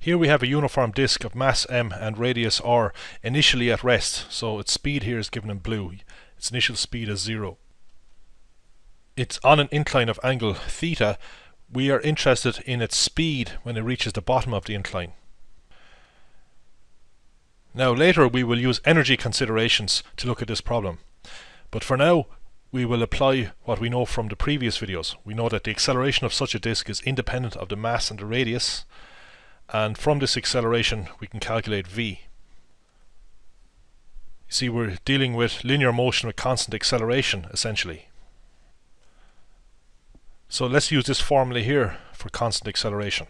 Here we have a uniform disk of mass m and radius r initially at rest, so its speed here is given in blue. Its initial speed is 0. It's on an incline of angle theta. We are interested in its speed when it reaches the bottom of the incline. Now later we will use energy considerations to look at this problem, but for now we will apply what we know from the previous videos. We know that the acceleration of such a disk is independent of the mass and the radius, and from this acceleration we can calculate v. You see, we're dealing with linear motion with constant acceleration essentially. So let's use this formula here for constant acceleration.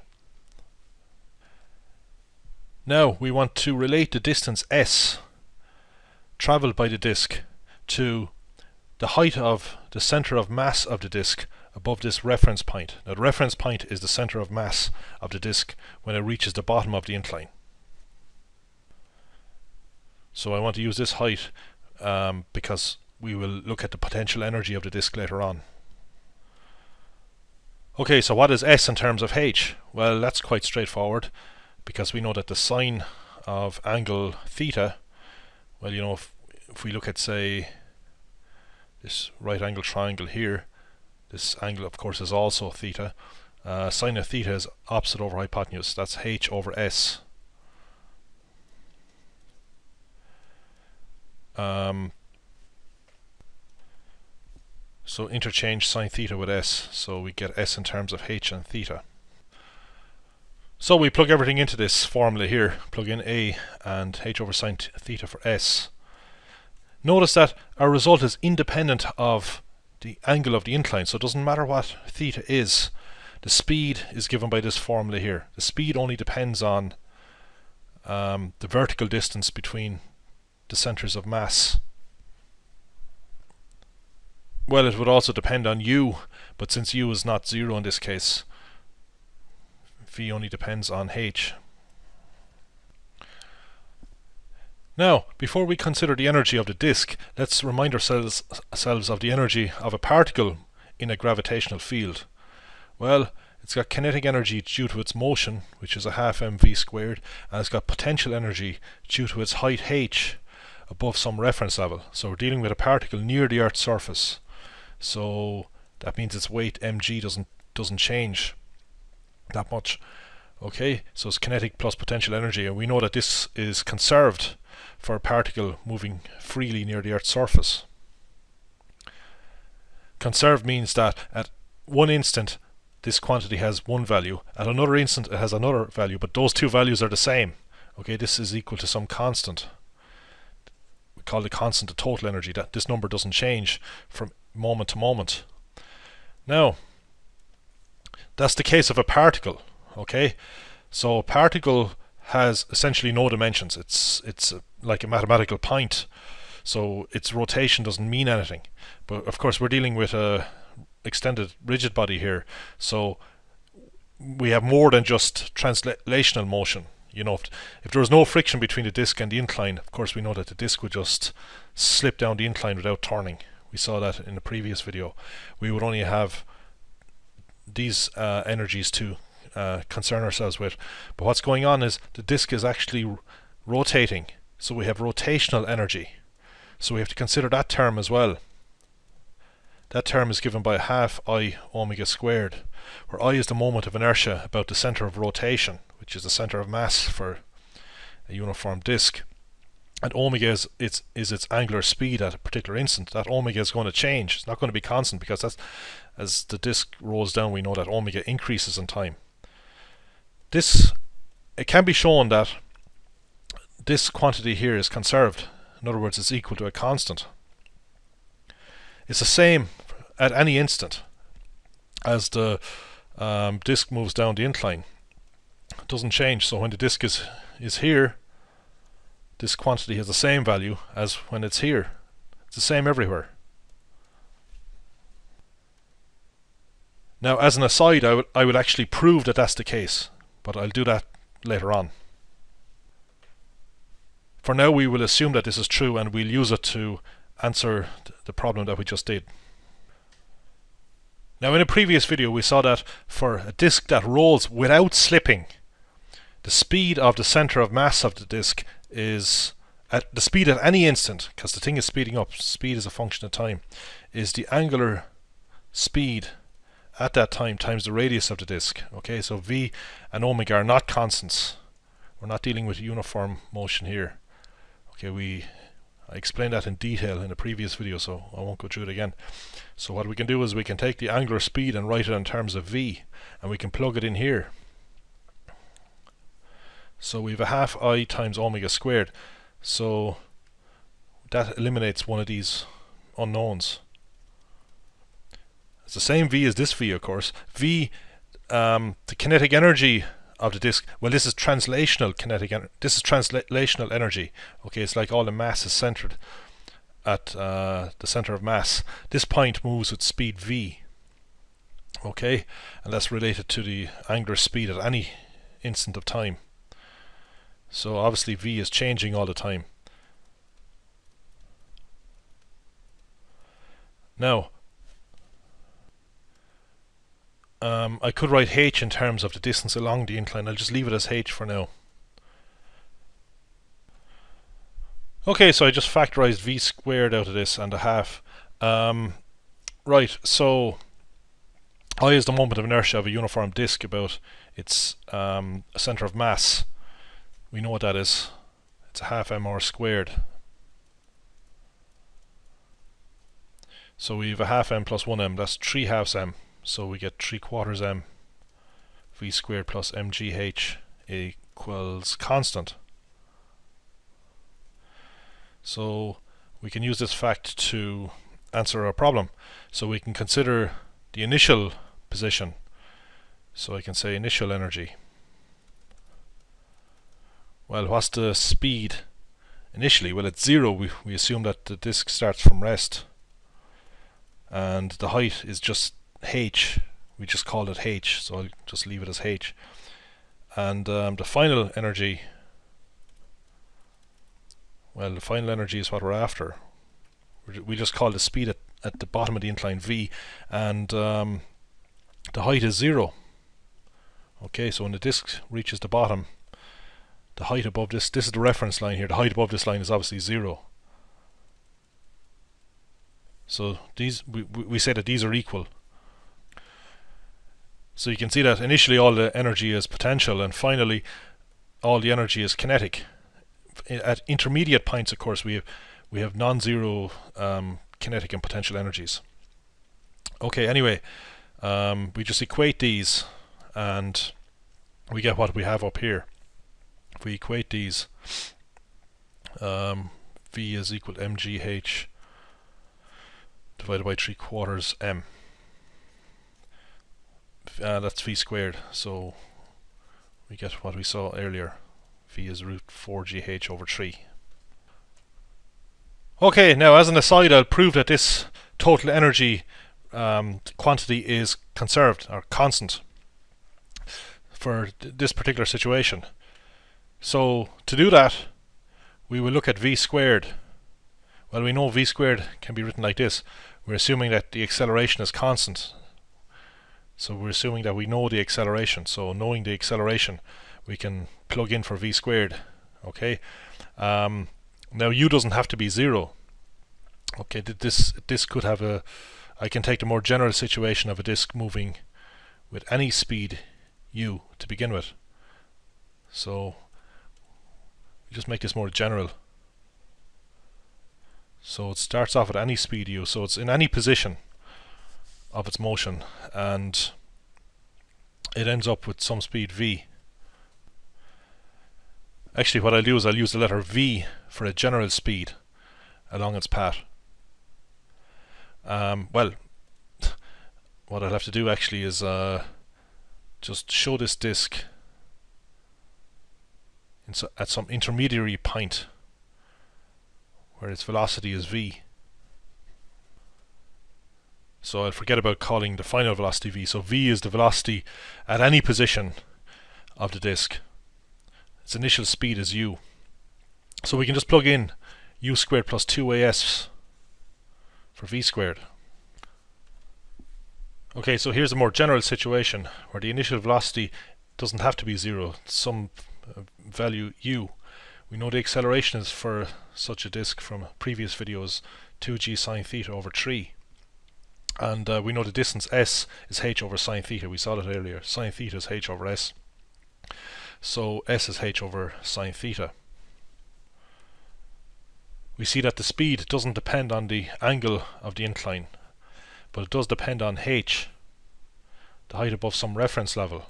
Now we want to relate the distance s travelled by the disk to the height of the centre of mass of the disk above this reference point. Now the reference point is the centre of mass of the disk when it reaches the bottom of the incline. So I want to use this height because we will look at the potential energy of the disk later on. Okay, so what is S in terms of h? Well, that's quite straightforward, because we know that the sine of angle theta, well, you know, if we look at, say, this right angle triangle here, this angle of course is also theta. Sine of theta is opposite over hypotenuse. That's h over s. So interchange sine theta with s, so we get s in terms of h and theta. So we plug everything into this formula here, plug in a and h over sine theta for s. Notice that our result is independent of the angle of the incline, so it doesn't matter what theta is. The speed is given by this formula here. The speed only depends on the vertical distance between the centres of mass. Well, it would also depend on u, but since u is not 0 in this case, v only depends on h. Now, before we consider the energy of the disk, let's remind ourselves of the energy of a particle in a gravitational field. Well, it's got kinetic energy due to its motion, which is a half mv squared, and it's got potential energy due to its height h above some reference level. So we're dealing with a particle near the Earth's surface. So that means its weight mg doesn't change that much. Okay, so it's kinetic plus potential energy, and we know that this is conserved for a particle moving freely near the Earth's surface. Conserved means that at one instant this quantity has one value, at another instant it has another value, but those two values are the same. Okay, this is equal to some constant. We call the constant the total energy, that this number doesn't change from moment to moment. Now, that's the case of a particle. Okay, so a particle has essentially no dimensions. It's like a mathematical point, so its rotation doesn't mean anything. But of course we're dealing with a extended rigid body here, so we have more than just translational motion. You know, if there was no friction between the disk and the incline, of course we know that the disk would just slip down the incline without turning. We saw that in the previous video. We would only have these energies to concern ourselves with. But what's going on is the disk is actually rotating, so we have rotational energy. So we have to consider that term as well. That term is given by half I omega squared, where I is the moment of inertia about the centre of rotation, which is the centre of mass for a uniform disk. And omega is its angular speed at a particular instant. That omega is going to change. It's not going to be constant, because that's, as the disk rolls down, we know that omega increases in time. It can be shown that this quantity here is conserved. In other words, it's equal to a constant. It's the same at any instant as the disk moves down the incline. It doesn't change. So when the disk is here, this quantity has the same value as when it's here. It's the same everywhere. Now, as an aside, I would actually prove that that's the case, but I'll do that later on. For now, we will assume that this is true, and we'll use it to answer the problem that we just did. Now, in a previous video we saw that for a disk that rolls without slipping, the speed of the center of mass of the disk is at the speed at any instant, because the thing is speeding up, speed is a function of time, is the angular speed at that time times the radius of the disk. Okay, so v and omega are not constants. We're not dealing with uniform motion here. Okay, I explained that in detail in a previous video, so I won't go through it again. So what we can do is we can take the angular speed and write it in terms of v, and we can plug it in here. So we have a half I times omega squared. So that eliminates one of these unknowns. It's the same v as this v, of course. V, the kinetic energy of the disk. Well, this is translational kinetic energy. This is translational energy. Okay, it's like all the mass is centered at the center of mass. This point moves with speed v. Okay, and that's related to the angular speed at any instant of time. So obviously v is changing all the time. Now, I could write h in terms of the distance along the incline. I'll just leave it as h for now. Okay, so I just factorized v squared out of this and a half. Right, so I is the moment of inertia of a uniform disk about its center of mass. We know what that is. It's a half mr squared. So we have a half m plus 1m, that's 3 halves m. So we get 3/4 m v squared plus mgh equals constant. So we can use this fact to answer our problem. So we can consider the initial position. So I can say initial energy. Well, what's the speed initially? Well, it's 0. We assume that the disk starts from rest. And the height is just h. We just called it h, so I'll just leave it as h. And the final energy, well, the final energy is what we're after. We just call the speed at the bottom of the incline v, and the height is 0. Okay, so when the disk reaches the bottom, the height above this is the reference line here, the height above this line is obviously 0. So these we say that these are equal. So you can see that initially all the energy is potential, and finally all the energy is kinetic. At intermediate points, of course, we have non-zero kinetic and potential energies. Okay, anyway, we just equate these and we get what we have up here. If we equate these, v is equal to mgh divided by 3/4 m. That's v squared, so we get what we saw earlier. V is root 4gh over 3. Okay, now as an aside, I'll prove that this total energy quantity is conserved or constant for this particular situation. So to do that, we will look at v squared. Well, we know v squared can be written like this. We're assuming that the acceleration is constant. So we're assuming that we know the acceleration. So knowing the acceleration, we can plug in for v squared. Okay. Now u doesn't have to be 0. Okay, this could have a. I can take the more general situation of a disk moving with any speed u to begin with. So we just make this more general. So it starts off at any speed u, so it's in any position of its motion, and it ends up with some speed v. Actually, what I'll do is I'll use the letter v for a general speed along its path. Well, what I'll have to do actually is just show this disk at some intermediary point where its velocity is v. So I'll forget about calling the final velocity v. So v is the velocity at any position of the disk. Its initial speed is u. So we can just plug in u squared plus 2as for v squared. Okay, so here's a more general situation where the initial velocity doesn't have to be 0. Some value u. We know the acceleration is for such a disk from previous videos 2g sine theta over 3. And we know the distance s is h over sine theta. We saw that earlier. Sine theta is h over s. So s is h over sine theta. We see that the speed doesn't depend on the angle of the incline, but it does depend on h, the height above some reference level.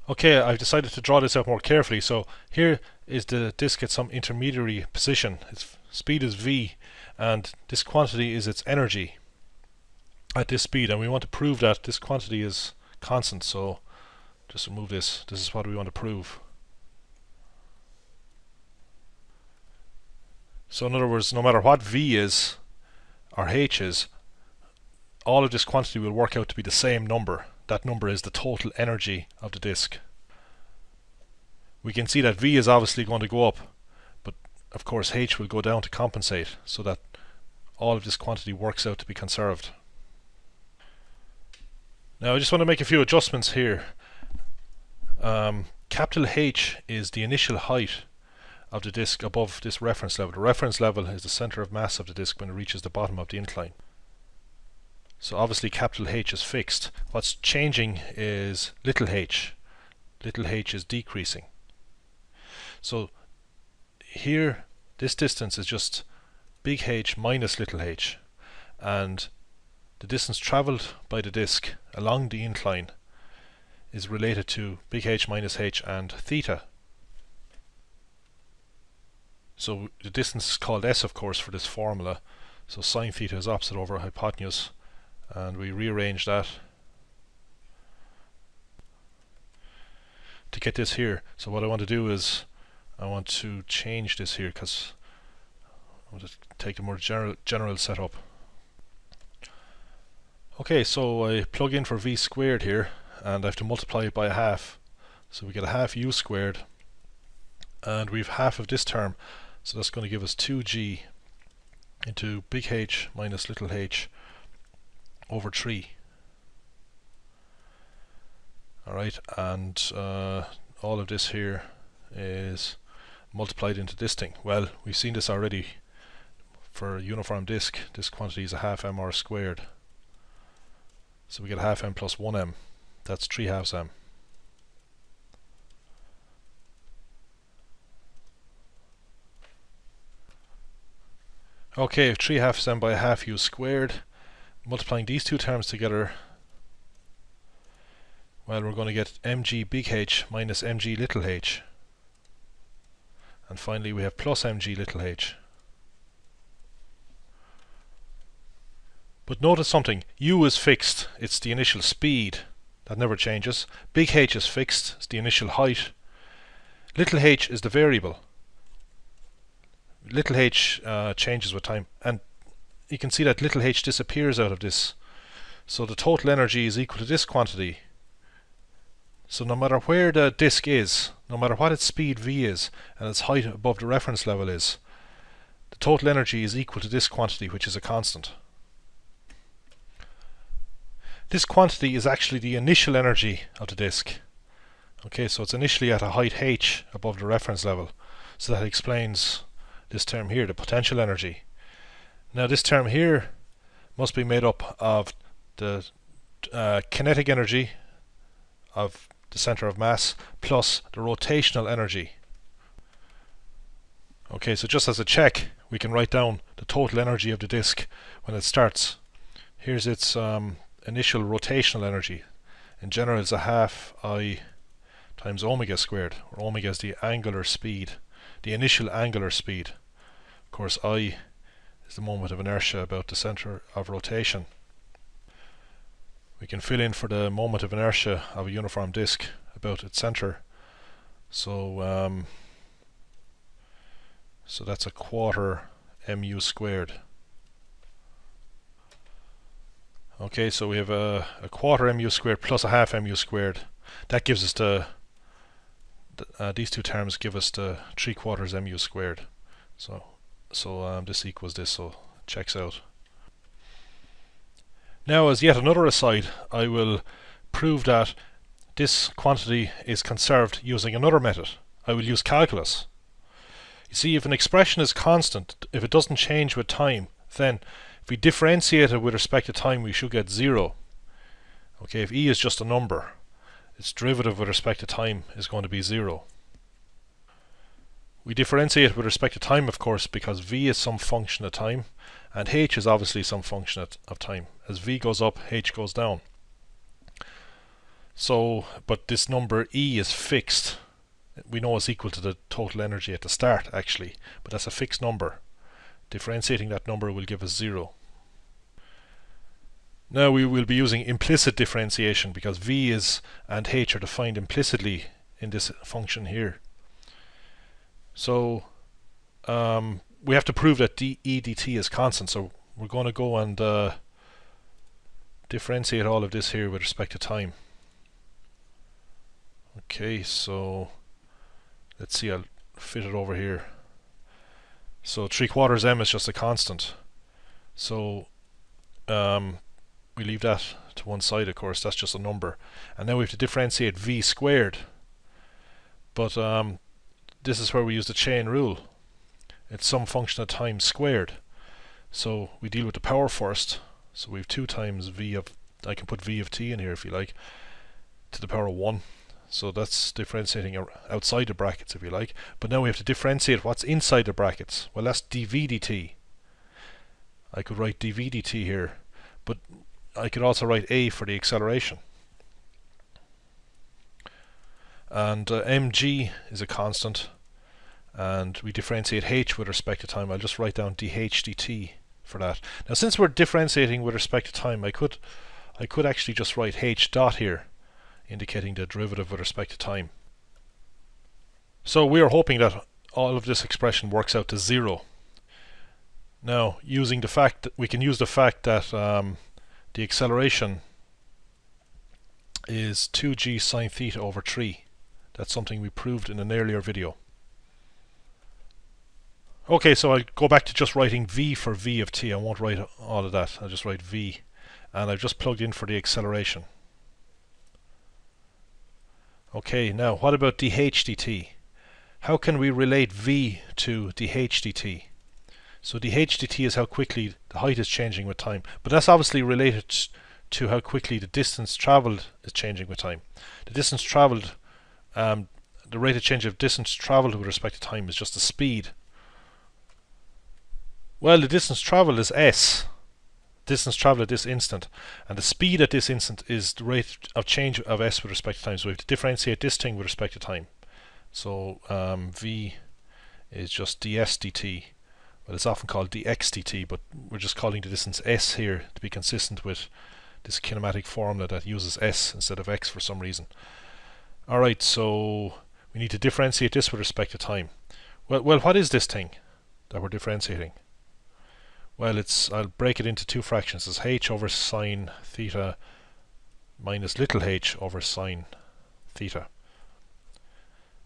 Okay, I've decided to draw this out more carefully. So here is the disk at some intermediary position. Its speed is v, and this quantity is its energy at this speed, and we want to prove that this quantity is constant. So just remove this. This is what we want to prove. So in other words, no matter what v is or h is, all of this quantity will work out to be the same number. That number is the total energy of the disk. We can see that v is obviously going to go up, but of course h will go down to compensate, so that all of this quantity works out to be conserved. Now I just want to make a few adjustments here. Capital H is the initial height of the disk above this reference level. The reference level is the center of mass of the disk when it reaches the bottom of the incline. So obviously capital H is fixed. What's changing is little h. Little h is decreasing. So here, this distance is just big H minus little h, and the distance travelled by the disk along the incline is related to big H minus h and theta. So the distance is called s, of course, for this formula. So sine theta is opposite over hypotenuse, and we rearrange that to get this here. So what I want to do is I want to change this here, because I want to take a more general setup. Okay, so I plug in for v squared here, and I have to multiply it by a half. So we get a half u squared, and we've half of this term, so that's going to give us 2g into big H minus little h over 3. Alright, and all of this here is multiplied into this thing. Well, we've seen this already. For a uniform disk, this quantity is a half mr squared. So we get half m plus 1m. That's 3/2 m. Okay, 3/2 m by a half u squared. Multiplying these two terms together, well, we're going to get mg big H minus mg little h. And finally we have plus mg little h. But notice something, u is fixed, it's the initial speed, that never changes. Big H is fixed, it's the initial height. Little h is the variable. Little h changes with time, and you can see that little h disappears out of this. So the total energy is equal to this quantity. So no matter where the disk is, no matter what its speed v is and its height above the reference level is, the total energy is equal to this quantity, which is a constant. This quantity is actually the initial energy of the disk. Okay, so it's initially at a height h above the reference level. So that explains this term here, the potential energy. Now this term here must be made up of the kinetic energy of the center of mass plus the rotational energy. Okay, so just as a check, we can write down the total energy of the disk when it starts. Here's its initial rotational energy. In general, it's a half I times omega squared, where omega is the angular speed, the initial angular speed. Of course, I is the moment of inertia about the center of rotation. We can fill in for the moment of inertia of a uniform disk about its center. So so that's a quarter mu squared. Okay, so we have a quarter mu squared plus a half mu squared. That gives us these two terms give us the 3/4 mu squared. So this equals this, so it checks out. Now, as yet another aside, I will prove that this quantity is conserved using another method. I will use calculus. You see, if an expression is constant, if it doesn't change with time, then if we differentiate it with respect to time, we should get 0. Okay, if e is just a number, its derivative with respect to time is going to be 0. We differentiate with respect to time, of course, because v is some function of time, and h is obviously some function of time. As v goes up, h goes down. So, but this number E is fixed. We know it's equal to the total energy at the start, actually, but that's a fixed number. Differentiating that number will give us 0. Now we will be using implicit differentiation because V is and H are defined implicitly in this function here. So we have to prove that E dt is constant, so we're going to go and differentiate all of this here with respect to time. Okay, so let's see, I'll fit it over here. So 3/4 m is just a constant. So we leave that to one side, of course, that's just a number. And now we have to differentiate v squared. But this is where we use the chain rule. It's some function of time squared. So we deal with the power first. So we have 2 times v of, I can put v of t in here if you like, to the power of 1. So that's differentiating outside the brackets if you like. But now we have to differentiate what's inside the brackets. Well, that's dv dt. I could write dv dt here, but I could also write a for the acceleration. And mg is a constant, and we differentiate h with respect to time. I'll just write down dh dt for that. Now since we're differentiating with respect to time, I could actually just write h dot here, indicating the derivative with respect to time. So we are hoping that all of this expression works out to 0. Now, using the fact that we can use the fact that the acceleration is 2g sine theta over 3. That's something we proved in an earlier video. Okay, so I'll go back to just writing v for v of t. I won't write all of that. I'll just write v, and I've just plugged in for the acceleration. Okay, now what about dh dt? How can we relate v to dh dt? So dh dt is how quickly the height is changing with time, but that's obviously related to how quickly the distance travelled is changing with time. The distance travelled, the rate of change of distance travelled with respect to time is just the speed. Well, the distance travelled is s, distance travelled at this instant, and the speed at this instant is the rate of change of s with respect to time. So we have to differentiate this thing with respect to time. So v is just ds dt. Well, it's often called dx dt, but we're just calling the distance s here to be consistent with this kinematic formula that uses s instead of x for some reason. Alright, so we need to differentiate this with respect to time. Well, what is this thing that we're differentiating? Well, I'll break it into 2 fractions. It's h over sine theta minus little h over sine theta.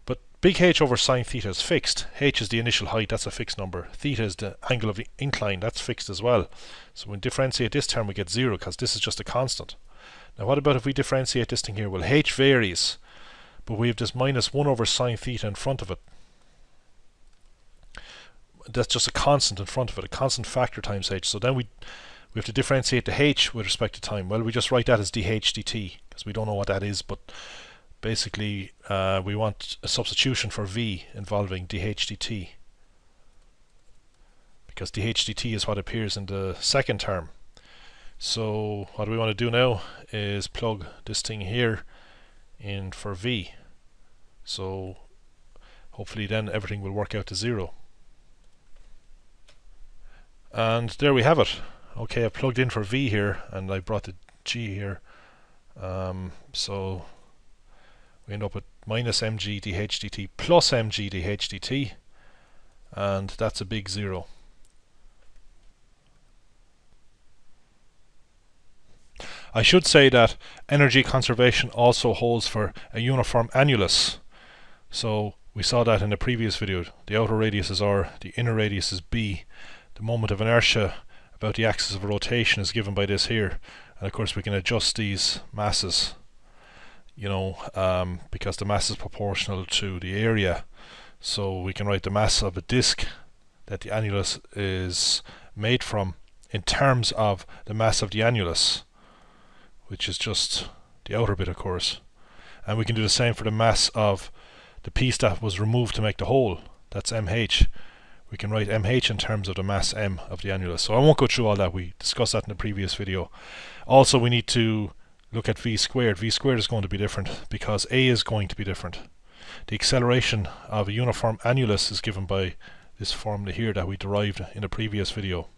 But big H over sine theta is fixed. H is the initial height, that's a fixed number. Theta is the angle of the incline, that's fixed as well. So when we differentiate this term we get 0 because this is just a constant. Now what about if we differentiate this thing here? Well, H varies, but we have this minus 1 over sine theta in front of it. That's just a constant in front of it, a constant factor times h. So then we have to differentiate the h with respect to time. Well, we just write that as dh dt because we don't know what that is, but basically we want a substitution for v involving dh dt because dh dt is what appears in the second term. So what we want to do now is plug this thing here in for v. So hopefully then everything will work out to 0. And there we have it. Okay, I plugged in for v here and I brought the g here. So we end up with minus mg dh dt plus mg dh dt, and that's a big 0. I should say that energy conservation also holds for a uniform annulus. So we saw that in the previous video. The outer radius is r, the inner radius is b. The moment of inertia about the axis of rotation is given by this here, and of course we can adjust these masses because the mass is proportional to the area. So we can write the mass of a disk that the annulus is made from in terms of the mass of the annulus, which is just the outer bit, of course. And we can do the same for the mass of the piece that was removed to make the hole. That's mh. We can write mh in terms of the mass m of the annulus. So I won't go through all that. We discussed that in the previous video. Also, we need to look at v squared. V squared is going to be different because a is going to be different. The acceleration of a uniform annulus is given by this formula here that we derived in a previous video.